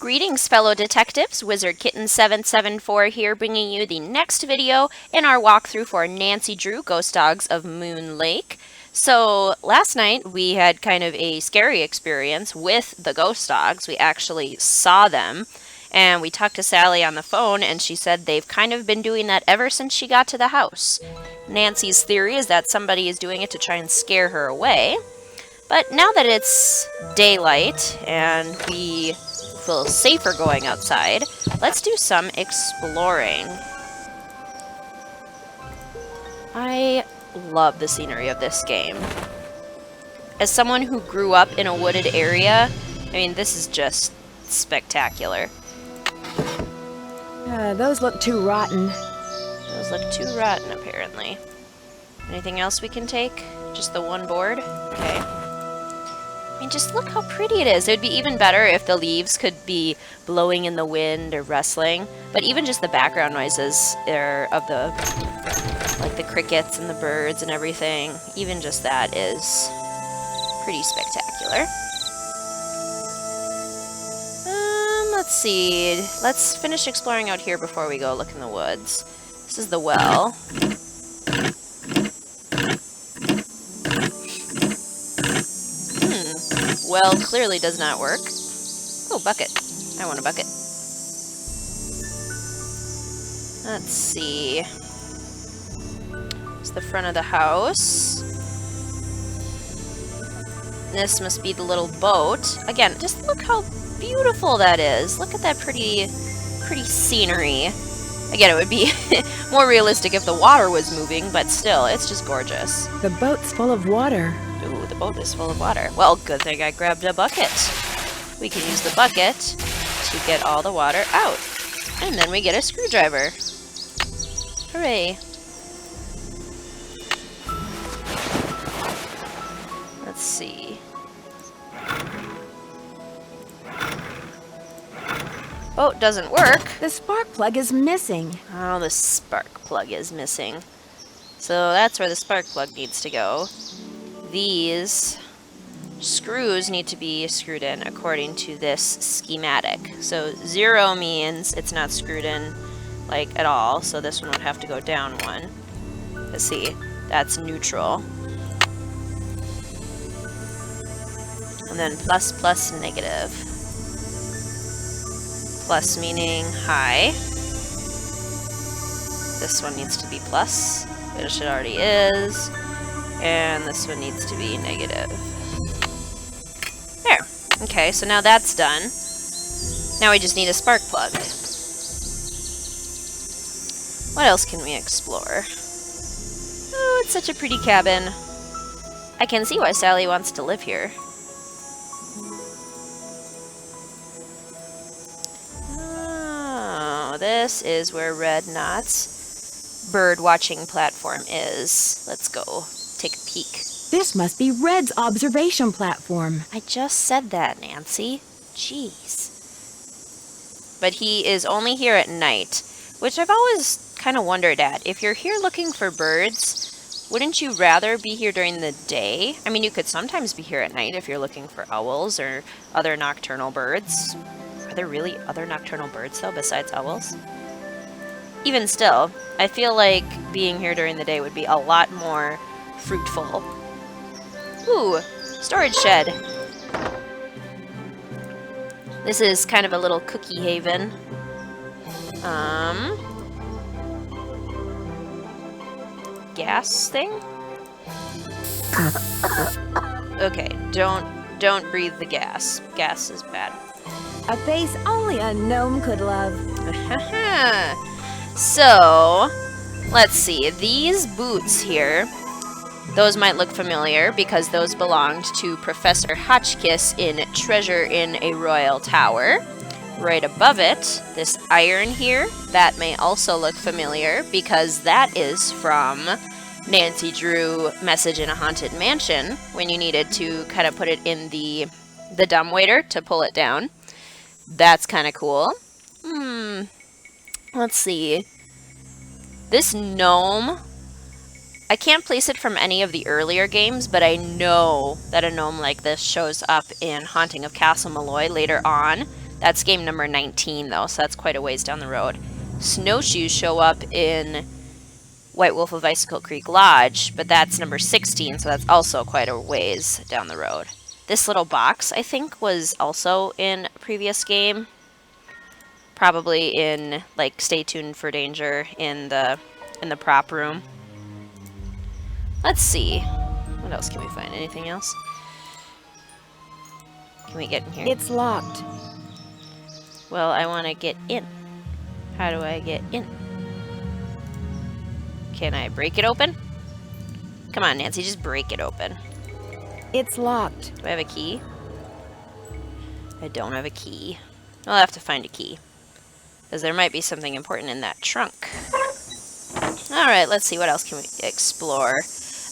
Greetings, fellow detectives. Wizard Kitten 774 here, bringing you the next video in our walkthrough for Nancy Drew, Ghost Dogs of Moon Lake. So, last night we had kind of a scary experience with the ghost dogs. We actually saw them, and we talked to Sally on the phone, and she said they've kind of been doing that ever since she got to the house. Nancy's theory is that somebody is doing it to try and scare her away. But now that it's daylight and we feel safer going outside, let's do some exploring. I love the scenery of this game. As someone who grew up in a wooded area, I mean, this is just spectacular. Those look too rotten. Those look too rotten, apparently. Anything else we can take? Just the one board? Okay. I mean, just look how pretty it is. It would be even better if the leaves could be blowing in the wind or rustling. But even just the background noises of the, like the crickets and the birds and everything, even just that is pretty spectacular. Let's see. Let's finish exploring out here before we go look in the woods. This is the well. Well, clearly does not work. Oh, bucket. I want a bucket. Let's see. It's the front of the house. This must be the little boat. Again, just look how beautiful that is. Look at that pretty scenery. Again, it would be more realistic if the water was moving, but still, it's just gorgeous. The boat's full of water. Ooh, the boat is full of water. Well, good thing I grabbed a bucket. We can use the bucket to get all the water out. And then we get a screwdriver. Hooray. Let's see. Boat doesn't work. The spark plug is missing. Oh, the spark plug is missing. So that's where the spark plug needs to go. These screws need to be screwed in according to this schematic. So 0 means it's not screwed in like at all, so this one would have to go down one. Let's see, that's neutral. And then plus, plus, negative. Plus meaning high. This one needs to be plus, which it already is. And this one needs to be negative. There. Okay, so now that's done. Now we just need a spark plug. What else can we explore? Oh, it's such a pretty cabin. I can see why Sally wants to live here. Oh, this is where Red Knott's bird watching platform is. Let's go take a peek. This must be Red's observation platform. I just said that, Nancy. Jeez. But he is only here at night, which I've always kind of wondered at. If you're here looking for birds, wouldn't you rather be here during the day? I mean, you could sometimes be here at night if you're looking for owls or other nocturnal birds. Are there really other nocturnal birds, though, besides owls? Even still, I feel like being here during the day would be a lot more fruitful. Ooh, storage shed. This is kind of a little cookie haven. Gas thing? Okay, don't breathe the gas. Gas is bad. A face only a gnome could love. So, let's see. These boots here, those might look familiar because those belonged to Professor Hotchkiss in Treasure in a Royal Tower. Right above it, this iron here, that may also look familiar because that is from Nancy Drew Message in a Haunted Mansion when you needed to kind of put it in the dumbwaiter to pull it down. That's kind of cool. Let's see. This gnome, I can't place it from any of the earlier games, but I know that a gnome like this shows up in Haunting of Castle Malloy later on. That's game number 19, though, so that's quite a ways down the road. Snowshoes show up in White Wolf of Icicle Creek Lodge, but that's number 16, so that's also quite a ways down the road. This little box, I think, was also in a previous game. Probably in, like, Stay Tuned for Danger in the prop room. Let's see. What else can we find? Anything else? Can we get in here? It's locked. Well, I want to get in. How do I get in? Can I break it open? Come on, Nancy, just break it open. It's locked. Do I have a key? I don't have a key. I'll have to find a key. Because there might be something important in that trunk. Alright, let's see. What else can we explore?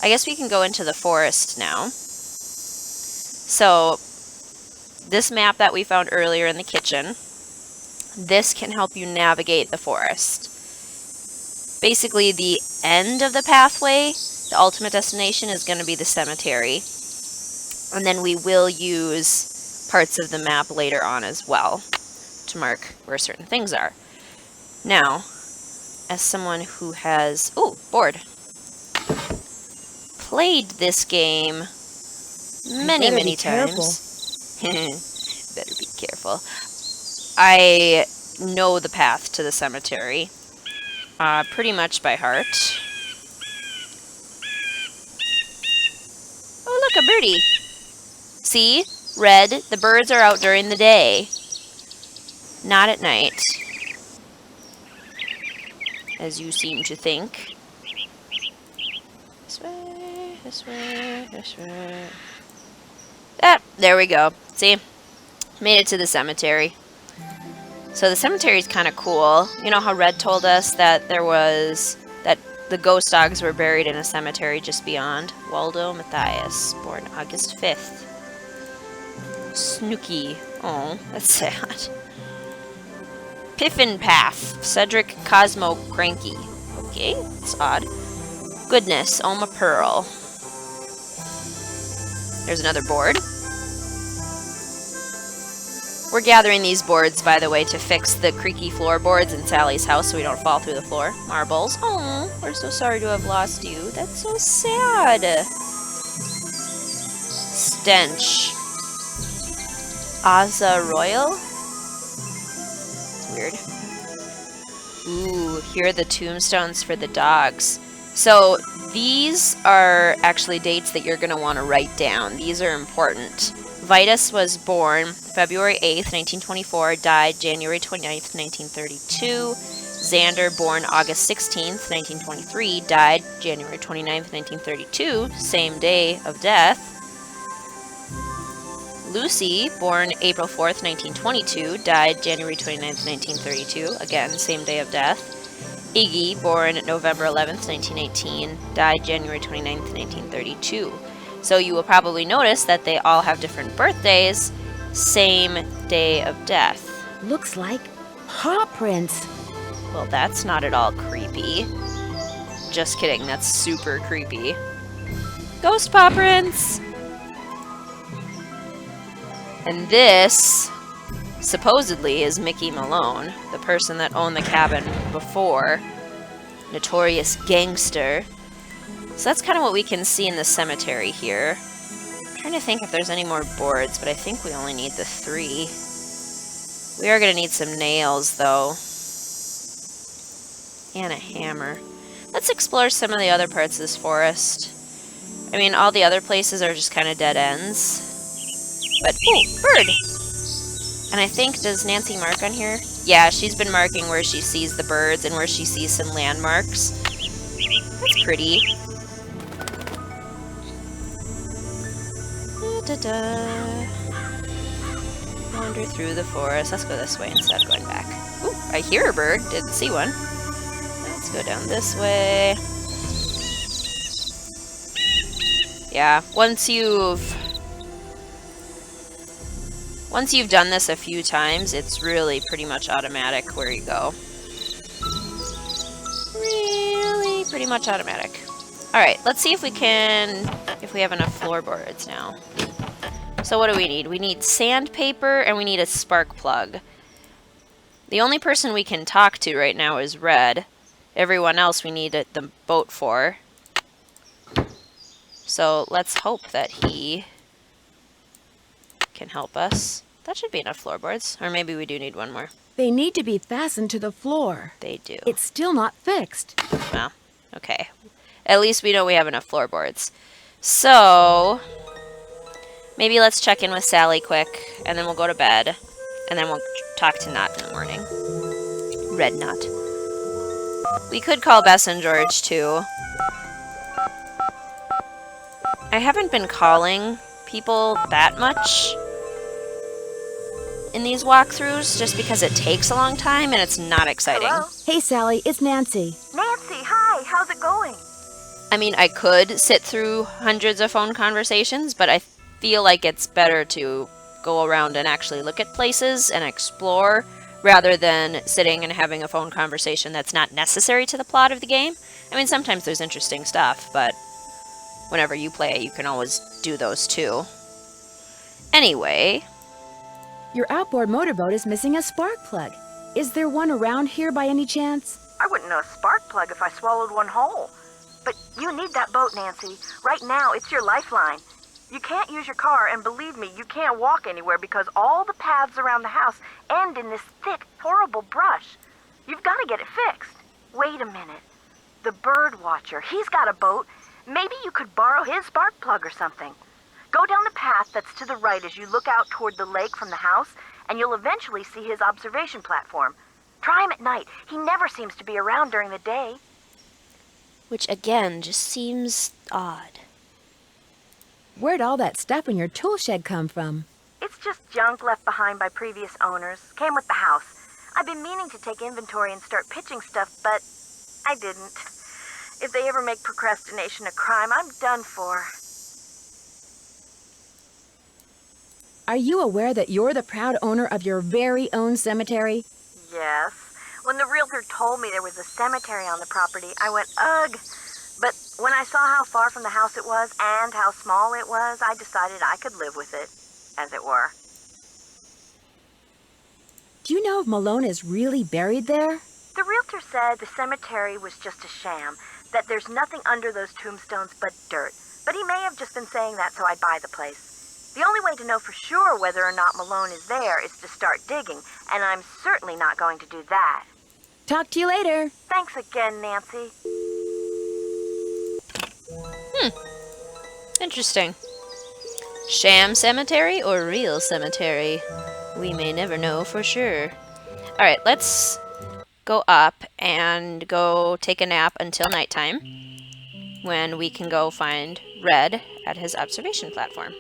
I guess we can go into the forest now. So, this map that we found earlier in the kitchen, this can help you navigate the forest. Basically, the end of the pathway, the ultimate destination, is going to be the cemetery. And then we will use parts of the map later on as well to mark where certain things are. Now, as someone who has, board, played this game many times. Better be careful. I know the path to the cemetery pretty much by heart. Oh, look, a birdie. See? Red, the birds are out during the day. Not at night. As you seem to think. This way, this way, this way. Ah, there we go. See? Made it to the cemetery. So the cemetery is kind of cool. You know how Red told us that that the ghost dogs were buried in a cemetery just beyond? Waldo Matthias, born August 5th. Snooky. Oh, that's sad. Piffin Path, Cedric Cosmo Cranky. Okay, that's odd. Goodness, Oma Pearl. There's another board. We're gathering these boards, by the way, to fix the creaky floorboards in Sally's house so we don't fall through the floor. Marbles. Oh, we're so sorry to have lost you. That's so sad. Stench. Aza Royal? It's weird. Ooh, here are the tombstones for the dogs. So these are actually dates that you're going to want to write down. These are important. Vitus was born February 8th, 1924, died January 29th, 1932. Xander, born August 16th, 1923, died January 29th, 1932, same day of death. Lucy, born April 4th, 1922, died January 29th, 1932, again, same day of death. Iggy, born November 11th, 1918, died January 29th, 1932. So you will probably notice that they all have different birthdays, same day of death. Looks like paw prints. Well, that's not at all creepy. Just kidding, that's super creepy. Ghost paw prints! And this, supposedly, is Mickey Malone, the person that owned the cabin before. Notorious gangster. So that's kind of what we can see in the cemetery here. I'm trying to think if there's any more boards, but I think we only need the 3. We are going to need some nails, though. And a hammer. Let's explore some of the other parts of this forest. I mean, all the other places are just kind of dead ends. But, ooh, bird! And I think, does Nancy mark on here? Yeah, she's been marking where she sees the birds and where she sees some landmarks. That's pretty. Da-da. Wander through the forest. Let's go this way instead of going back. Ooh, I hear a bird. Didn't see one. Let's go down this way. Yeah, once you've done this a few times, it's really pretty much automatic where you go. Really pretty much automatic. Alright, let's see if we have enough floorboards now. So what do we need? We need sandpaper and we need a spark plug. The only person we can talk to right now is Red. Everyone else we need the boat for. So let's hope that he can help us. That should be enough floorboards. Or maybe we do need one more. They need to be fastened to the floor. They do. It's still not fixed. Well, okay. At least we know we have enough floorboards. So, maybe let's check in with Sally quick, and then we'll go to bed, and then we'll talk to Knott in the morning. Red Knott. We could call Bess and George, too. I haven't been calling people that much in these walkthroughs, just because it takes a long time, and it's not exciting. Hello? Hey, Sally, it's Nancy. Nancy, hi. How's it going? I mean, I could sit through hundreds of phone conversations, but I feel like it's better to go around and actually look at places and explore rather than sitting and having a phone conversation that's not necessary to the plot of the game. I mean, sometimes there's interesting stuff, but whenever you play it, you can always do those too. Anyway, Your outboard motorboat is missing a spark plug. Is there one around here by any chance? I wouldn't know a spark plug if I swallowed one whole. But you need that boat, Nancy. Right now, it's your lifeline. You can't use your car, and believe me, you can't walk anywhere because all the paths around the house end in this thick, horrible brush. You've got to get it fixed. Wait a minute. The bird watcher, he's got a boat. Maybe you could borrow his spark plug or something. Go down the path that's to the right as you look out toward the lake from the house, and you'll eventually see his observation platform. Try him at night. He never seems to be around during the day. which again just seems odd. Where'd all that stuff in your tool shed come from? It's just junk left behind by previous owners. Came with the house. I've been meaning to take inventory and start pitching stuff, but I didn't. If they ever make procrastination a crime, I'm done for. Are you aware that you're the proud owner of your very own cemetery? Yes. When the realtor told me there was a cemetery on the property, I went, ugh. But when I saw how far from the house it was and how small it was, I decided I could live with it, as it were. Do you know if Malone is really buried there? The realtor said the cemetery was just a sham, that there's nothing under those tombstones but dirt. But he may have just been saying that so I'd buy the place. The only way to know for sure whether or not Malone is there is to start digging, and I'm certainly not going to do that. Talk to you later. Thanks again, Nancy. Interesting. Sham cemetery or real cemetery? We may never know for sure. Alright, let's go up and go take a nap until nighttime, when we can go find Red at his observation platform.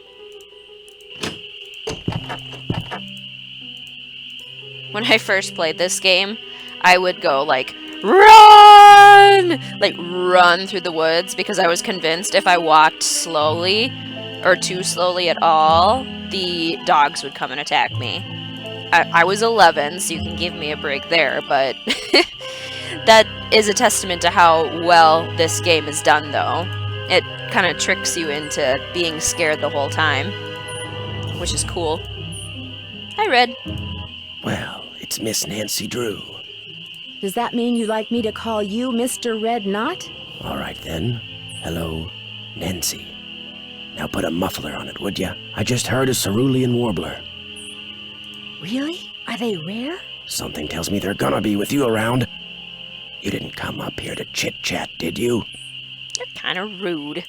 When I first played this game, I would go like, run! Like, run through the woods, because I was convinced if I walked slowly, or too slowly at all, the dogs would come and attack me. I was 11, so you can give me a break there, but that is a testament to how well this game is done, though. It kind of tricks you into being scared the whole time, which is cool. Hi, Red. Well, it's Miss Nancy Drew. Does that mean you'd like me to call you Mr. Red Knott? All right, then. Hello, Nancy. Now put a muffler on it, would ya? I just heard a cerulean warbler. Really? Are they rare? Something tells me they're gonna be with you around. You didn't come up here to chit-chat, did you? You're kind of rude.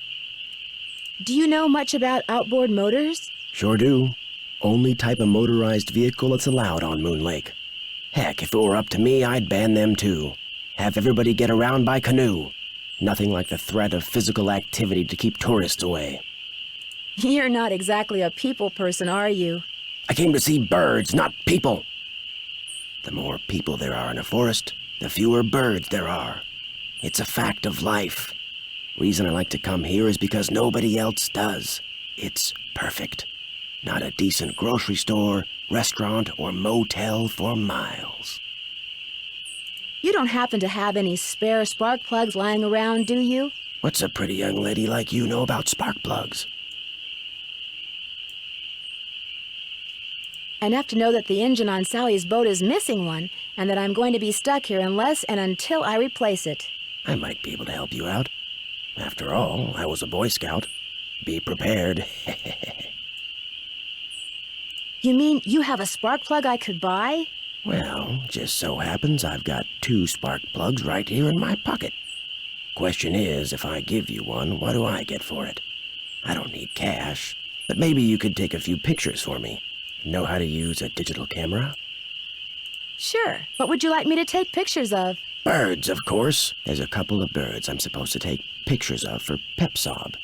Do you know much about outboard motors? Sure do. Only type of motorized vehicle that's allowed on Moon Lake. Heck, if it were up to me, I'd ban them too. Have everybody get around by canoe. Nothing like the threat of physical activity to keep tourists away. You're not exactly a people person, are you? I came to see birds, not people. The more people there are in a forest, the fewer birds there are. It's a fact of life. Reason I like to come here is because nobody else does. It's perfect. Not a decent grocery store, restaurant, or motel for miles. You don't happen to have any spare spark plugs lying around, do you? What's a pretty young lady like you know about spark plugs? Enough to know that the engine on Sally's boat is missing one, and that I'm going to be stuck here unless and until I replace it. I might be able to help you out. After all, I was a Boy Scout. Be prepared. You mean you have a spark plug I could buy? Well, just so happens I've got 2 spark plugs right here in my pocket. Question is, if I give you one, what do I get for it? I don't need cash, but maybe you could take a few pictures for me. Know how to use a digital camera? Sure. What would you like me to take pictures of? Birds, of course. There's a couple of birds I'm supposed to take pictures of for PEPSOB.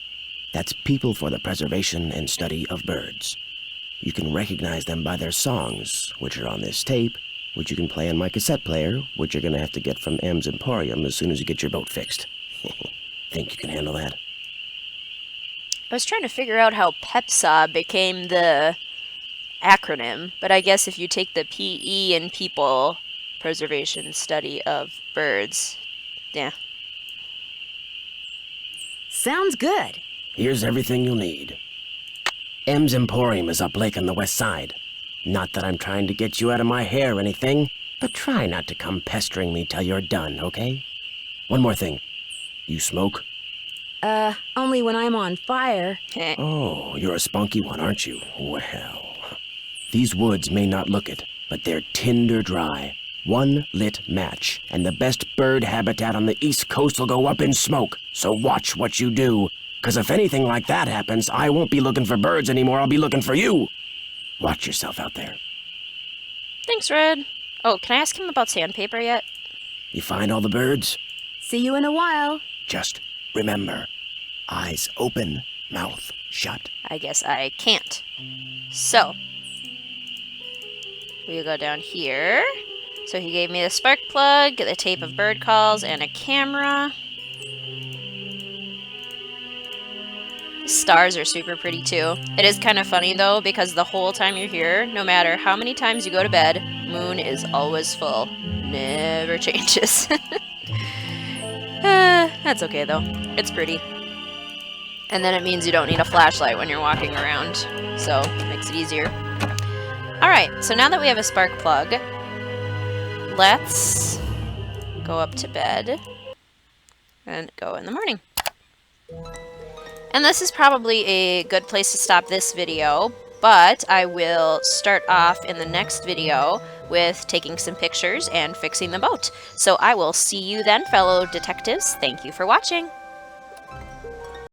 That's People for the Preservation and Study of Birds. You can recognize them by their songs, which are on this tape, which you can play on my cassette player, which you're gonna have to get from M's Emporium as soon as you get your boat fixed. Think you can handle that? I was trying to figure out how PEPSOB became the acronym, but I guess if you take the PE in People Preservation Study of Birds, yeah. Sounds good. Here's everything you'll need. M's Emporium is up lake on the west side. Not that I'm trying to get you out of my hair or anything, but try not to come pestering me till you're done, okay? One more thing. You smoke? Only when I'm on fire. Oh, you're a spunky one, aren't you? Well, these woods may not look it, but they're tinder dry. One lit match, and the best bird habitat on the East Coast will go up in smoke. So watch what you do, because if anything like that happens, I won't be looking for birds anymore, I'll be looking for you. Watch yourself out there. Thanks, Red. Oh, can I ask him about sandpaper yet? You find all the birds? See you in a while. Just remember, eyes open, mouth shut. I guess I can't. So, we go down here. So he gave me the spark plug, the tape of bird calls, and a camera. The stars are super pretty too. It is kind of funny though, because the whole time you're here, no matter how many times you go to bed, moon is always full. Never changes. That's okay though. It's pretty. And then it means you don't need a flashlight when you're walking around. So, makes it easier. Alright, so now that we have a spark plug, let's go up to bed and go in the morning. And this is probably a good place to stop this video, but I will start off in the next video with taking some pictures and fixing the boat. So I will see you then, fellow detectives. Thank you for watching.